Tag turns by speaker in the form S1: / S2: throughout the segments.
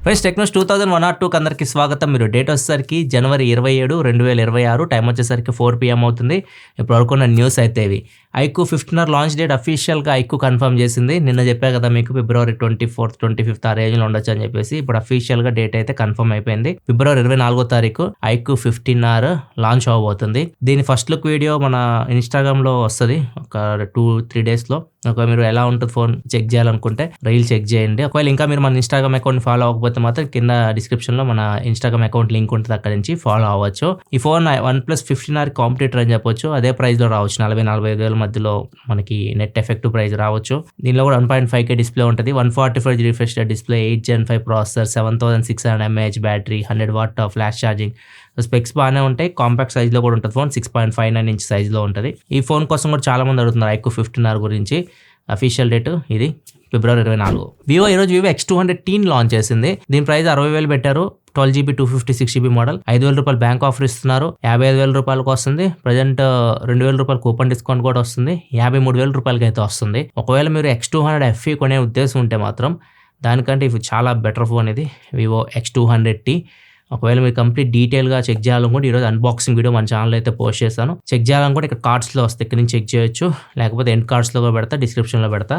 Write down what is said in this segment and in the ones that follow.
S1: Friends Technos 2001 అందరికి స్వాగతం. మీరు డేట్ వచ్చేసరికి జనవరి 27, 2026, టైం వచ్చేసరికి 4 PM అవుతుంది. ఇప్పుడు వరకున్న న్యూస్ అయితే ఇవి. ఐక్యూ 15 లాంచ్ డేట్ అఫీషియల్గా ఐక్యూ కన్ఫర్మ్ చేసింది. నిన్న చెప్పా కదా మీకు ఫిబ్రవరి 24th, 25th ఆ రేంజ్లో ఉండొచ్చు అని చెప్పేసి. ఇప్పుడు అఫీషియల్గా డేట్ అయితే కన్ఫర్మ్ అయిపోయింది. ఫిబ్రవరి 24 ఐక్యూ 15R లాంచ్ అవ్వబోతుంది. దీని ఫస్ట్ లుక్ వీడియో మన ఇన్స్టాగ్రామ్లో వస్తుంది ఒక 2-3 డేస్లో. ఒకవేళ మీరు ఎలా ఉంటుంది ఫోన్ చెక్ చేయాలనుకుంటే రీల్ చెక్ చేయండి. ఒకవేళ ఇంకా మీరు మన ఇన్స్టాగ్రామ్ అకౌంట్ ఫాలో అవ్వకపోతే మాత్రం కింద డిస్క్రిప్షన్లో మన ఇన్స్టాగ్రామ్ అకౌంట్ లింక్ ఉంటుంది, అక్కడ నుంచి ఫాలో అవ్వచ్చు. ఈ ఫోన్ OnePlus 15R కాంపిటీటర్ అని చెప్పొచ్చు. అదే ప్రైస్లో రావచ్చు, 40-45 వేల మధ్యలో మనకి నెట్ ఎఫెక్టివ్ ప్రైస్ రావచ్చు. దీనిలో కూడా 1.5K డిస్ప్లే ఉంటుంది, 144 refresh display, 8 Gen 5 processor, 7600 mAh battery, 100 what flash charging. Specs బాగానే ఉంటాయి. కాంపాక్ట్ సైజ్లో కూడా ఉంటుంది ఫోన్, 6.59 ఇంచ్ సైజ్లో ఉంటుంది. ఈ ఫోన్ కోసం కూడా చాలా మంది అడుగుతున్నారు ఐక్యూ 15R గురించి. అఫీషియల్ డేట్ ఇది ఫిబ్రవరి 24. వివో ఈరోజు వివో X200 లాంచ్ చేసింది. దీని ప్రైస్ 60,000 పెట్టారు. 12GB 256GB model. 5,000 రూపాయలు బ్యాంక్ ఆఫర్ ఇస్తున్నారు. 55,000 రూపాయలకు వస్తుంది. ప్రజెంట్ 2,000 రూపాయలు కూపన్ డిస్కౌంట్ కూడా వస్తుంది. 53,000 రూపాయలకి అయితే వస్తుంది. ఒకవేళ మీరు X200 FE కొనే ఉద్దేశం ఉంటే మాత్రం దానికంటే ఇవి చాలా బెటర్ ఫోన్ ఇది వివో X200T. ఒకవేళ మీరు కంప్లీట్ డీటెయిల్గా చెక్ చేయాలనుకుంటే ఈరోజు అన్బాక్సింగ్ వీడియో మన ఛానల్ అయితే పోస్ట్ చేశాను. చెక్ చేయాలనుకుంటే ఇక్కడ కార్డ్స్లో వస్తే ఇక్కడ నుంచి చెక్ చేయొచ్చు, లేకపోతే ఎండ్ కార్డ్స్లో కూడా పెడతా, డిస్క్రిప్షన్లో పెడతా,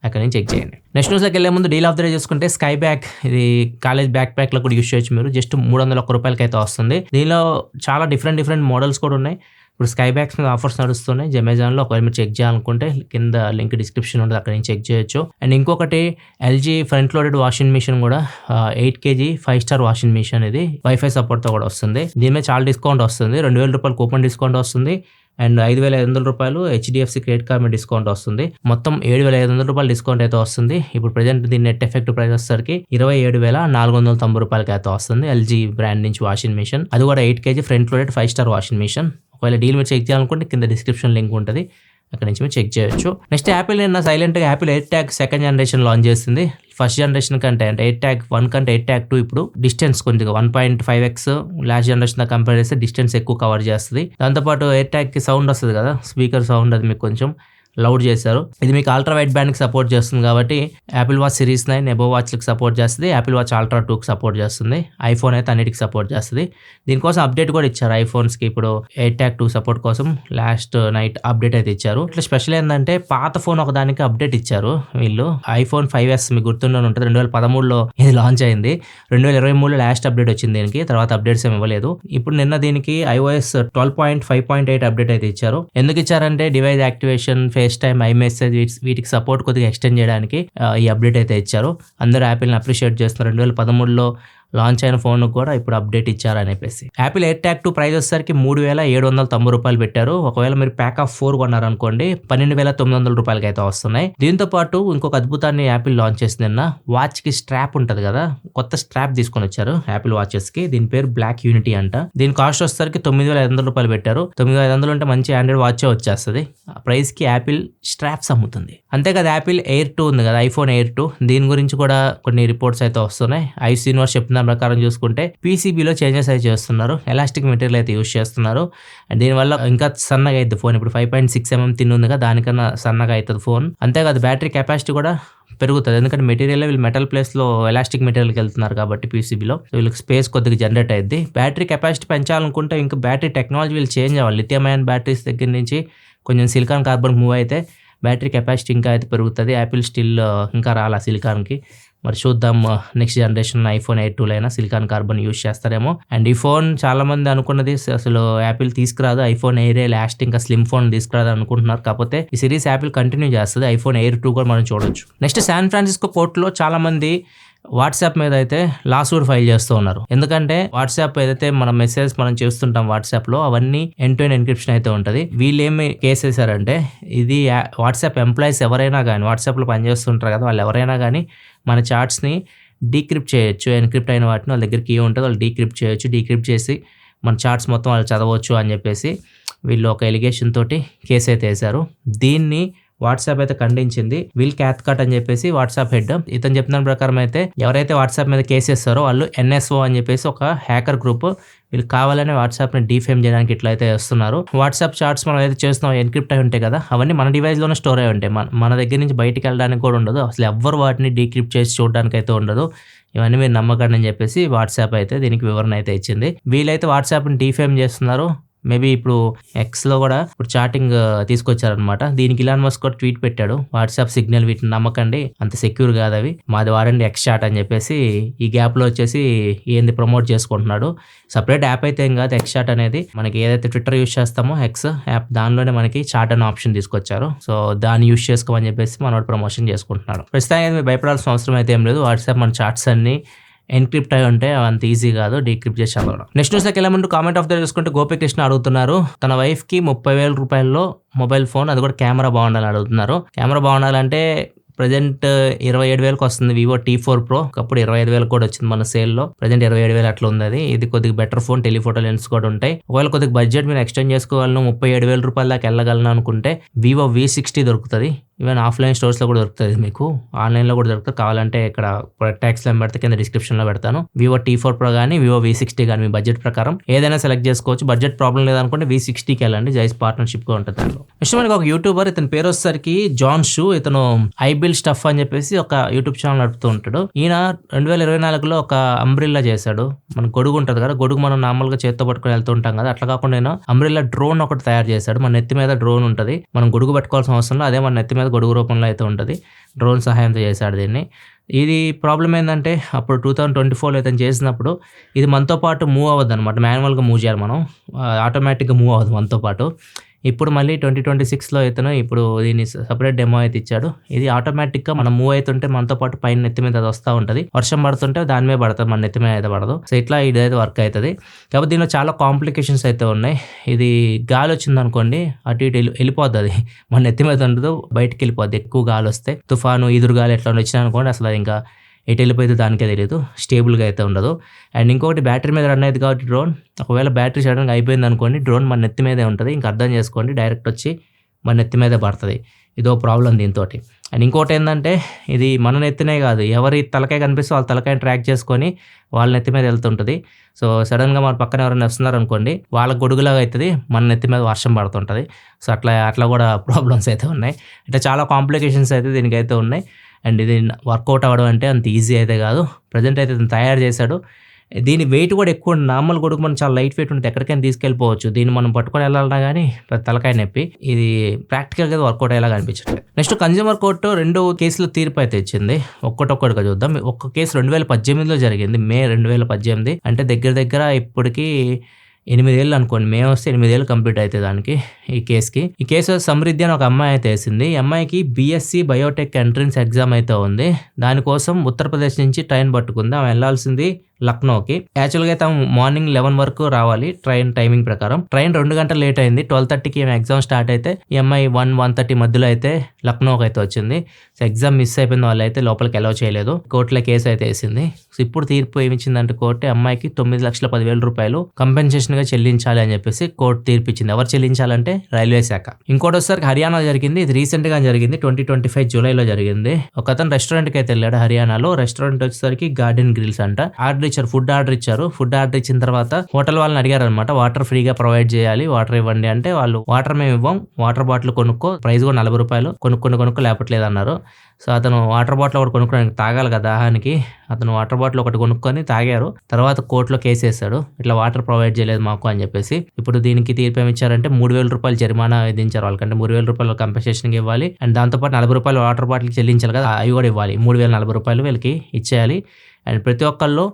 S1: అక్కడ నుంచి చెక్ చేయండి. నెక్స్ట్ న్యూస్లోకి వెళ్ళే ముందు డీల్ ఆఫ్ ద డే చూసుకుంటే స్కై బ్యాగ్. ఇది కాలేజ్ బ్యాక్ ప్యాక్లో కూడా యూస్ చేయొచ్చు మీరు. జస్ట్ 301 రూపాయలకి అయితే వస్తుంది. దీనిలో చాలా డిఫరెంట్ మోడల్స్ కూడా ఉన్నాయి. ఇప్పుడు స్కై బ్యాగ్స్ మీద ఆఫర్స్ నడుస్తున్నాయి అమెజాన్లో. ఒకవేళ మీరు చెక్ చేయాలనుకుంటే కింద లింక్ డిస్క్రిప్షన్ ఉంటుంది, అక్కడ నుంచి చెక్ చేయొచ్చు. అండ్ ఇంకొకటి LG front loaded washing machine కూడా 8 kg 5-star వాషింగ్ మిషన్. ఇది వైఫై సపోర్ట్తో కూడా వస్తుంది. దీని మీద చాలా డిస్కౌంట్ వస్తుంది. 2,000 రూపాయలు కూపన్ డిస్కౌంట్ వస్తుంది. అండ్ 5,500 రూపాయలు HDFC క్రెడిట్ కార్డ్ మీద డిస్కౌంట్ వస్తుంది. మొత్తం 7,500 రూపాయలు డిస్కౌంట్ అయితే వస్తుంది. ఇప్పుడు ప్రజెంట్ దీని నెట్ ఎఫెక్టివ్ ప్రైస్ వచ్చేసరికి 27,490 రూపాయలకి అయితే వస్తుంది. ఎల్జీ బ్రాండ్ నుంచి వాషింగ్ మిషన్, అది కూడా 8 kg front loaded 5-star washing machine. ఒకవేళ డీల్ మీరు చెక్ చేయాలనుకుంటే కింద డిస్క్రిప్షన్ లింక్ ఉంటుంది, అక్కడ నుంచి మీరు చెక్ చేయొచ్చు. నెక్స్ట్ యాపిల్ నిన్న సైలెంట్గా Apple AirTag 2nd generation launch చేసింది. ఫస్ట్ జనరేషన్ కంటే అంటే AirTag 1 కంటే AirTag 2 ఇప్పుడు డిస్టెన్స్ కొద్దిగా 1.5x లాస్ట్ జనరేషన్ తో కంపేర్ చేస్తే డిస్టెన్స్ ఎక్కువ కవర్ చేస్తుంది. దాంతోపాటు AirTag కి సౌండ్ వస్తుంది కదా, స్పీకర్ సౌండ్, అది మీకు కొంచెం లౌడ్ చేశారు. ఇది మీకు అల్ట్రా వైడ్ బ్యాండ్కి సపోర్ట్ చేస్తుంది కాబట్టి యాపిల్ వాచ్ సిరీస్ 9 ఎబో వాచ్లకు సపోర్ట్ చేస్తుంది. యాపిల్ వాచ్ అల్ట్రా 2కి సపోర్ట్ చేస్తుంది. ఐఫోన్ అయితే అన్నిటికి సపోర్ట్ చేస్తుంది. దీనికోసం అప్డేట్ కూడా ఇచ్చారు ఐఫోన్స్కి. ఇప్పుడు AirTag 2 సపోర్ట్ కోసం లాస్ట్ నైట్ అప్డేట్ అయితే ఇచ్చారు. ఇట్లా స్పెషల్ ఏంటంటే పాత ఫోన్ ఒక దానికి అప్డేట్ ఇచ్చారు వీళ్ళు. ఐఫోన్ 5s మీకు గుర్తుండే ఉంటుంది, 2013లో ఇది లాంచ్ అయింది. 2023లో లాస్ట్ అప్డేట్ వచ్చింది దీనికి, తర్వాత అప్డేట్స్ ఏమి ఇవ్వలేదు. ఇప్పుడు నిన్న దీనికి iOS 12.5.8 అప్డేట్ అయితే ఇచ్చారు. ఎందుకు ఇచ్చారంటే device activation, face time, iMessage వీటికి సపోర్ట్ కొద్దిగా ఎక్స్టెండ్ చేయడానికి ఈ అప్డేట్ అయితే ఇచ్చారు. అందరూ యాపిల్ని అప్రిషియేట్ చేస్తున్నారు. 2013లో లాంచ్ అయిన ఫోన్ కూడా ఇప్పుడు అప్డేట్ ఇచ్చారని చెప్పేసి. యాపిల్ AirTag 2 ప్రైస్ వచ్చేసరికి 3,790 రూపాయలు పెట్టారు. ఒకవేళ మీరు ప్యాక్ ఆఫ్ 4 కొన్నారనుకోండి 12,900 రూపాయలకి అయితే వస్తున్నాయి. దీంతో పాటు ఇంకొక అద్భుతాన్ని యాపిల్ లాంచ్ చేసింది నిన్న. వాచ్ కి స్ట్రాప్ ఉంటుంది కదా, కొత్త స్ట్రాప్ తీసుకొని వచ్చారు యాపిల్ వాచెస్ కి. దీని పేరు బ్లాక్ యూనిటీ అంట. దీని కాస్ట్ వచ్చేసరికి 9,500 రూపాయలు పెట్టారు. 9,500 అంటే మంచి ఆండ్రాయిడ్ వాచ్ వచ్చేస్తుంది. ఆ ప్రైస్ కి యాపిల్ స్ట్రాప్స్ అమ్ముతుంది. అంతేకాదు యాపిల్ Air 2 ఉంది కదా, ఐఫోన్ Air 2, దీని గురించి కూడా కొన్ని రిపోర్ట్స్ అయితే వస్తున్నాయి. ఐస్ యూనివర్స్ చెప్తున్న ప్రకారం చూసుకుంటే PCBలో చేంజెస్ అయితే చేస్తున్నారు. ఎలాస్టిక్ మెటీరియల్ అయితే యూస్ చేస్తున్నారు. అండ్ దీనివల్ల ఇంకా సన్నగా అవుతుంది ఫోన్. ఇప్పుడు 5.6 mm తిన్ ఉంది కదా, దానికన్నా సన్నగా అవుతుంది ఫోన్. అంతేకాదు బ్యాటరీ కెపాసిటీ కూడా పెరుగుతుంది. ఎందుకంటే మెటీరియల్ వీళ్ళు మెటల్ ప్లేస్లో ఎలాస్టిక్ మెటీరియల్కి వెళ్తున్నారు కాబట్టి PCBలో వీళ్ళకి స్పేస్ కొద్దిగా జనరేట్ అయ్యింది. బ్యాటరీ కెపాసిటీ పెంచాలనుకుంటే ఇంకా బ్యాటరీ టెక్నాలజీ వీళ్ళు చేంజ్ అవ్వాలి. లిథియం అయాన్ బ్యాటరీస్ దగ్గర నుంచి కొంచెం సిలికాన్ కార్బన్ మూవ్ అయితే బ్యాటరీ కెపాసిటీ ఇంకా అయితే పెరుగుతుంది. యాపిల్ స్టిల్ ఇంకా రాలా సిలికాన్కి. మరి చూద్దాం నెక్స్ట్ జనరేషన్ ఐఫోన్ Air 2లో అయినా సిలికాన్ కార్బన్ యూస్ చేస్తారేమో. అండ్ ఈ ఫోన్ చాలా మంది అనుకున్నది అసలు యాపిల్ తీసుకురాదు, ఐఫోన్ Air లాస్ట్ ఇంకా స్లిమ్ ఫోన్ తీసుకురాదు అనుకుంటున్నారు. కాకపోతే ఈ సిరీస్ యాపిల్ కంటిన్యూ చేస్తుంది. ఐఫోన్ Air 2 కూడా మనం చూడొచ్చు. నెక్స్ట్ శాన్ ఫ్రాన్సిస్కో కోర్టులో చాలా మంది వాట్సాప్ మీద అయితే లాసూట్ ఫైల్ చేస్తూ ఉన్నారు. ఎందుకంటే వాట్సాప్ ఏదైతే మన మెసేజ్ మనం చేస్తుంటాం వాట్సాప్లో, అవన్నీ ఎండ్-టు-ఎండ్ ఎన్క్రిప్షన్ అయితే ఉంటుంది. వీళ్ళు ఏమి కేసు వేశారంటే, ఇది వాట్సాప్ ఎంప్లాయీస్ ఎవరైనా కానీ, వాట్సాప్లో పనిచేస్తుంటారు కదా, వాళ్ళు ఎవరైనా కానీ మన చాట్స్ని డీక్రిప్ట్ చేయొచ్చు. ఎన్క్రిప్ట్ అయిన వాటిని వాళ్ళ దగ్గర కీ ఉంటుంది, వాళ్ళు డీక్రిప్ట్ చేయొచ్చు. డీక్రిప్ట్ చేసి మన చాట్స్ మొత్తం వాళ్ళు చదవచ్చు అని చెప్పేసి వీళ్ళు ఒక ఎలిగేషన్ తోటి కేసు అయితే వేశారు. దీన్ని వాట్సాప్ అయితే ఖండించింది. విల్ క్యాథ్కార్ట్ అని చెప్పేసి వాట్సాప్ హెడ్ ఇతను చెప్తున్న ప్రకారం అయితే ఎవరైతే వాట్సాప్ మీద కేసు వేస్తారో వాళ్ళు NSO అని చెప్పేసి ఒక హ్యాకర్ గ్రూప్ వీళ్ళు కావాలని వాట్సాప్ని డీఫేమ్ చేయడానికి ఇట్లా అయితే వస్తున్నారు. వాట్సాప్ చాట్స్ మనం అయితే చేస్తున్నాం ఎన్క్రిప్ట్ అయి ఉంటాయి కదా, అవన్నీ మన డివైస్లోనే స్టోర్ అయి ఉంటాయి. మన దగ్గర నుంచి బయటికి వెళ్ళడానికి కూడా ఉండదు, అసలు ఎవ్వరు వాటిని డీక్రిప్ట్ చేసి చూడడానికి అయితే ఉండదు. ఇవన్నీ మీరు నమ్మకండి అని చెప్పేసి వాట్సాప్ అయితే దీనికి వివరణ అయితే ఇచ్చింది. వీళ్ళైతే వాట్సాప్ని డీఫేమ్ చేస్తున్నారు. మేబీ ఇప్పుడు ఎక్స్లో కూడా ఇప్పుడు చాటింగ్ తీసుకొచ్చారనమాట. దీనికి ఇలాన్ మస్క్ కూడా ట్వీట్ పెట్టాడు, వాట్సాప్ సిగ్నల్ వీటిని నమ్మకండి, అంత సెక్యూర్ కాదు అవి, మాది వాడండి ఎక్స్ చాట్ అని చెప్పేసి ఈ గ్యాప్లో వచ్చేసి ఏంది ప్రమోట్ చేసుకుంటున్నాడు. సపరేట్ యాప్ అయితే ఏం కాదు ఎక్స్ చాట్ అనేది, మనకి ఏదైతే ట్విట్టర్ యూస్ చేస్తామో ఎక్స్ యాప్ దానిలోనే మనకి చాట్ అనే ఆప్షన్ తీసుకొచ్చారు. సో దాన్ని యూస్ చేసుకోమని చెప్పేసి మనోడు ప్రమోషన్ చేసుకుంటున్నాడు. ప్రస్తుతానికి మీరు భయపడాల్సిన అవసరం అయితే ఏం లేదు. వాట్సాప్ మన చాట్స్ అన్ని ఎన్క్రిప్ట్ అయి ఉంటే అంత ఈజీ కాదు డీక్రిప్ట్ చేసి చదవడం. నెక్స్ట్ న్యూస్లోకి వెళ్ళే ముందు కామెంట్ ఆఫ్ ద చూసుకుంటే గోపికృష్ణ అడుగుతున్నారు తన వైఫ్కి 30,000 రూపాయల్లో మొబైల్ ఫోన్, అది కూడా కెమెరా బాగుండాలని అడుగుతున్నారు. కెమెరా బాగుండాలంటే ప్రజెంట్ 27,000కి వస్తుంది వివో T4 Pro. ఒకప్పుడు 25,000 కూడా వచ్చింది మన సేల్లో. ప్రజెంట్ 27,000 అట్లా ఉంది. ఇది కొద్దిగా బెటర్ ఫోన్, టెలిఫోటో లెన్స్ కూడా ఉంటాయి. ఒకవేళ కొద్దిగా బడ్జెట్ మీరు ఎక్స్టెండ్ చేసుకోవాలను 37,000 రూపాయల దాకా వెళ్ళగలను అనుకుంటే వివో V60 దొరుకుతుంది. ఈవెన్ ఆఫ్లైన్ స్టోర్స్లో కూడా దొరుకుతుంది, మీకు ఆన్లైన్లో కూడా దొరుకుతుంది. కావాలంటే ఇక్కడ ట్యాక్స్లో పెడితే కింద డిస్క్రిప్షన్లో పెడతాను. వివో T4 Pro కానీ వివో V60 కానీ మీ బడ్జెట్ ప్రకారం ఏదైనా సెలెక్ట్ చేసుకోవచ్చు. బడ్జెట్ ప్రాబ్లం లేదనుకుంటే V60కి వెళ్ళండి, జైస్ పార్ట్నర్షిప్గా ఉంటుంది. నెక్స్ట్ మనకి ఒక యూట్యూబర్, ఇతని పేరు వచ్చేసరికి జాన్ షూ. ఇతను ఐబిల్ స్టఫ్ అని చెప్పేసి ఒక యూట్యూబ్ ఛానల్ నడుపుతూ ఉంటాడు. ఈయన 2024లో ఒక అంబ్రిల్లా చేశాడు. మన గొడుగు ఉంటుంది కదా, గొడుగు మనం నార్మల్గా చేత్తో పట్టుకొని వెళ్తూ ఉంటాం కదా, అట్లా కాకుండా నేను అంబ్రిల్లా డ్రోన్ ఒకటి తయారు చేశాడు. మన నెత్తి మీద డ్రోన్ ఉంటుంది, మనం గొడుగు పెట్టుకోవాల్సిన అవసరం లేదు, అదే మన నెత్తి మీద గొడుగు రూపంలో అయితే ఉంటుంది. డ్రోన్ సహాయంతో చేశాడు దీన్ని. ఇది ప్రాబ్లం ఏంటంటే అప్పుడు 2024లో ఇతను చేసినప్పుడు ఇది మనతో పాటు మూవ్ అవ్వదు అనమాట, మాన్యువల్గా మూవ్ చేయాలి మనం, ఆటోమేటిక్గా మూవ్ అవ్వదు మనతో పాటు. ఇప్పుడు మళ్ళీ 2026లో ఇతను ఇప్పుడు దీన్ని సపరేట్ డెమో అయితే ఇచ్చాడు. ఇది ఆటోమేటిక్గా మనం మూవ్ అవుతుంటే మనతో పాటు పైన నెత్తి మీద అది వస్తూ ఉంటుంది, వర్షం పడుతుంటే దాని మీద పడుతుంది, మన నెత్తి మీద అయితే పడదు. సో ఇట్లా ఇదైతే వర్క్ అవుతుంది. కాబట్టి దీనిలో చాలా కాంప్లికేషన్స్ అయితే ఉన్నాయి. ఇది గాలి వచ్చింది అనుకోండి అటు ఇటు వెళ్ళిపోద్ది, అది మన నెత్తి మీద ఉండదు, బయటికి వెళ్ళిపోద్ది. ఎక్కువ గాలి వస్తే తుఫాను, ఈదురు గాలి ఎట్లా వచ్చినా అనుకోండి అసలు అది ఇంకా ఎటు వెళ్ళిపోతే దానికే తెలియదు, స్టేబుల్గా అయితే ఉండదు. అండ్ ఇంకొకటి బ్యాటరీ మీద రన్ అయ్యేది కాబట్టి డ్రోన్, ఒకవేళ బ్యాటరీ సడన్గా అయిపోయింది అనుకోండి డ్రోన్ మన నెత్తి మీదే ఉంటుంది, ఇంకా అర్థం చేసుకోండి డైరెక్ట్ వచ్చి మన నెత్తి మీదే పడుతుంది. ఇదో ప్రాబ్లం దీంతో. అండ్ ఇంకోటి ఏంటంటే ఇది మన నెత్తినే కాదు, ఎవరి తలకాయ కనిపిస్తే వాళ్ళ తలకాయని ట్రాక్ చేసుకొని వాళ్ళ నెత్తి మీద వెళ్తుంటుంది. సో సడన్గా మన పక్కన ఎవరైనా వస్తున్నారు అనుకోండి వాళ్ళ గొడుగులాగా అవుతుంది, మన నెత్తి మీద వర్షం పడుతుంటుంది. సో అట్లా కూడా ప్రాబ్లమ్స్ అయితే ఉన్నాయి. అంటే చాలా కాంప్లికేషన్స్ అయితే దీనికైతే ఉన్నాయి. అండ్ ఇది వర్కౌట్ అవ్వడం అంటే అంత ఈజీ అయితే కాదు. ప్రజెంట్ అయితే తయారు చేశాడు. దీని వెయిట్ కూడా ఎక్కువ, నార్మల్ గొడుగు మనం చాలా లైట్ వెయిట్ ఉంటుంది, ఎక్కడికైనా తీసుకెళ్ళిపోవచ్చు. దీన్ని మనం పట్టుకొని వెళ్ళాలన్నా కానీ తలకాయ నొప్పి, ఇది ప్రాక్టికల్గా వర్కౌట్ అయ్యేలాగా అనిపించట్లేదు. నెక్స్ట్ కన్జ్యూమర్ కోర్టు 2 కేసులు తీర్పు అయితే ఇచ్చింది. ఒక్కొక్కటిగా చూద్దాం. ఒక్క కేసు 2018లో జరిగింది, మే 2018. అంటే దగ్గర ఇప్పటికీ 8 ఏళ్ళు అనుకోండి, మేము వస్తే 8 ఏళ్ళు కంప్లీట్ అవుతుంది దానికి, ఈ కేసుకి. ఈ కేసు సమృద్ధి అని ఒక అమ్మాయి అయితే వేసింది. ఈ అమ్మాయికి BSc బయోటెక్ ఎంట్రన్స్ ఎగ్జామ్ అయితే ఉంది. దానికోసం ఉత్తరప్రదేశ్ నుంచి ట్రైన్ పట్టుకుంది. ఆమె వెళ్లాల్సింది లక్నోకి. యాక్చువల్గా అయితే మార్నింగ్ 11 వరకు రావాలి ట్రైన్ టైమింగ్ ప్రకారం. ట్రైన్ 2 గంటలు లేట్ అయింది. 12:30కి ఎగ్జామ్ స్టార్ట్ అయితే ఈ అమ్మాయి 1:30 మధ్యలో అయితే లక్నోకి అయితే వచ్చింది. సో ఎగ్జామ్ మిస్ అయిపోయిన వాళ్ళు అయితే లోపలికి అలౌ చేయలేదు. కోర్టులో కేసు అయితే వేసింది. సో ఇప్పుడు తీర్పు ఏమిచ్చిందంటే కోర్టు అమ్మాయికి 9,10,000 రూపాయలు కంపెన్సేషన్ గా చెల్లించాలి అని చెప్పేసి కోర్టు తీర్పు ఇచ్చింది. ఎవరు చెల్లించాలంటే రైల్వే శాఖ. ఇంకోటి వచ్చేసరికి హర్యానా జరిగింది. ఇది రీసెంట్ గా జరిగింది, 2025 జూలైలో జరిగింది. ఒక అతను రెస్టారెంట్ కి అయితే వెళ్ళాడు హర్యానాలో. రెస్టారెంట్ వచ్చేసరికి గార్డెన్ గ్రిల్స్ అంట. ఫుడ్ ఆర్డర్ ఇచ్చారు. ఫుడ్ ఆర్డర్ ఇచ్చిన తర్వాత హోటల్ వాళ్ళని అడిగారు అనమాట, వాటర్ ఫ్రీగా ప్రొవైడ్ చేయాలి, వాటర్ ఇవ్వండి అంటే వాళ్ళు వాటర్ మేము ఇవ్వం, వాటర్ బాటిల్ కొనుక్కో, ప్రైస్ కూడా 40 రూపాయలు, కొనుక్కో లేపట్లేదు అన్నారు. సో అతను వాటర్ బాటిల్ ఒకటి కొనుక్కోడానికి తాగాలి కదా దాహానికి, అతను వాటర్ బాటిల్ ఒకటి కొనుక్కొని తాగారు. తర్వాత కోర్టులో కేసు వేశాడు, ఇట్లా వాటర్ ప్రొవైడ్ చేయలేదు మాకు అని చెప్పేసి. ఇప్పుడు దీనికి తీర్పు ఏమి ఇచ్చారంటే 3,000 రూపాయలు జరిమానా విధించారు వాళ్ళకంటే. 3,000 రూపాయలు కంపెన్సేషన్ ఇవ్వాలి, అండ్ దాంతోపాటు 40 రూపాయలు వాటర్ బాటిల్ చెల్లించాలి కదా, అవి కూడా ఇవ్వాలి. 3,040 రూపాయలు వీళ్ళకి ఇచ్చేయాలి. అండ్ ప్రతి ఒక్కళ్ళు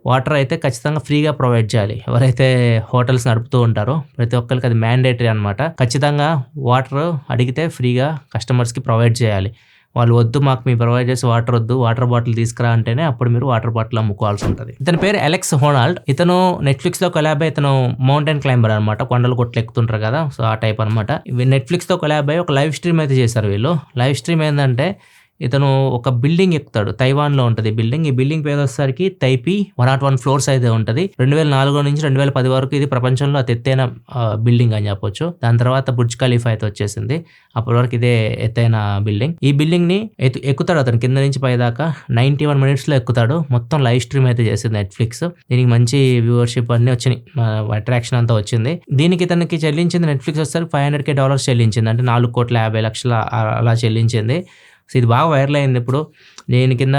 S1: వాటర్ అయితే ఖచ్చితంగా ఫ్రీగా ప్రొవైడ్ చేయాలి. ఎవరైతే హోటల్స్ నడుపుతూ ఉంటారో ప్రతి ఒక్కరికి అది మ్యాండేటరీ అనమాట. ఖచ్చితంగా వాటర్ అడిగితే ఫ్రీగా కస్టమర్స్కి ప్రొవైడ్ చేయాలి. వాళ్ళు వద్దు మాకు మీ ప్రొవైడ్ చేసి వాటర్ వద్దు, వాటర్ బాటిల్ తీసుకురా అంటేనే అప్పుడు మీరు వాటర్ బాటిల్ అమ్ముకోవాల్సి ఉంటుంది. ఇతని పేరు అలెక్స్ హోనాల్డ్. ఇతను నెట్ఫ్లిక్స్లో కొలాబ్ అయ్యి, ఇతను మౌంటైన్ క్లైంబర్ అనమాట, కొండలు కొట్లు ఎక్కుతుంటారు కదా, సో ఆ టైప్ అనమాట. నెట్ఫ్లిక్స్తో కొలాబ్ అయ్యి ఒక లైవ్ స్ట్రీమ్ అయితే చేశారు వీళ్ళు. లైవ్ స్ట్రీమ్ ఏంటంటే ఇతను ఒక బిల్డింగ్ ఎక్కుతాడు. తైవాన్‌లో ఉంటది బిల్డింగ్. ఈ బిల్డింగ్ పేరొచ్చేసరికి తైపీ 101 ఫ్లోర్స్ అయితే ఉంటది. 2004 నుంచి 2010 వరకు ఇది ప్రపంచంలో అతి ఎత్తైన బిల్డింగ్ అని చెప్పొచ్చు. దాని తర్వాత బుర్జ్ ఖలీఫా అయితే వచ్చేసింది. అప్పటి వరకు ఇదే ఎత్తైన బిల్డింగ్. ఈ బిల్డింగ్‌ని ఎక్కుతాడు అతను కింద నుంచి పైదాకా 91 మినిట్స్‌లో ఎక్కుతాడు. మొత్తం లైవ్ స్ట్రీమ్ అయితే చేసింది నెట్‌ఫ్లిక్స్. దీనికి మంచి వ్యూవర్‌షిప్ అన్నీ వచ్చినాయి. అట్రాక్షన్ అంతా వచ్చింది. దీనికి ఇతనికి చెల్లించింది నెట్‌ఫ్లిక్స్ వచ్చేసరికి $500,000 చెల్లించింది. అంటే 4,50,00,000 అలా చెల్లించింది. సో ఇది బాగా వైరల్ అయింది ఇప్పుడు. దీని కింద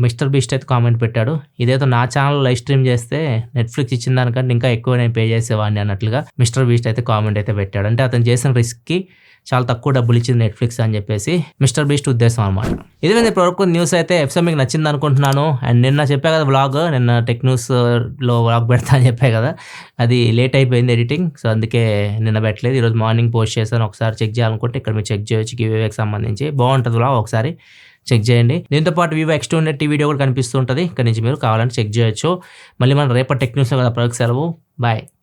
S1: మిస్టర్ బీస్ట్ అయితే కామెంట్ పెట్టాడు. ఇదేదో నా ఛానల్ లైవ్ స్ట్రీమ్ చేస్తే నెట్‌ఫ్లిక్స్ ఇచ్చిన దానికంటే ఇంకా ఎక్కువ నేను పే చేసేవాడిని అన్నట్లుగా మిస్టర్ బీస్ట్ అయితే కామెంట్ అయితే పెట్టాడు. అంటే అతను చేసిన రిస్క్‌కి చాలా తక్కువ డబ్బులు ఇచ్చింది నెట్‌ఫ్లిక్స్ అని చెప్పేసి మిస్టర్ బీస్ట్ ఉద్దేశం అనమాట. ఇది ఇప్పటివరకు న్యూస్ అయితే. ఎపిసోడ్ మీకు నచ్చింది అనుకుంటున్నాను. అండ్ నిన్న చెప్పా కదా వ్లాగ్, నిన్న టెక్ న్యూస్‌లో వ్లాగ్ పెడతా అని చెప్పా కదా, అది లేట్ అయిపోయింది ఎడిటింగ్. సో అందుకే నిన్న పెట్టలేదు. ఈరోజు మార్నింగ్ పోస్ట్ చేశాను. ఒకసారి చెక్ చేయాలనుకుంటే ఇక్కడ మీరు చెక్ చేయొచ్చు. గివ్‌అవేకి సంబంధించి బాగుంటుంది వ్లాగ్, ఒకసారి చెక్ చేయండి. దీంతో పాటు వివో X200 వీడియో కూడా కనిపిస్తుంటుంది. ఇక్కడ నుంచి మీరు కావాలంటే చెక్ చేయొచ్చు. మళ్ళీ మనం రేపటి టెక్ న్యూస్‌లో కదా, సెలవు. బాయ్.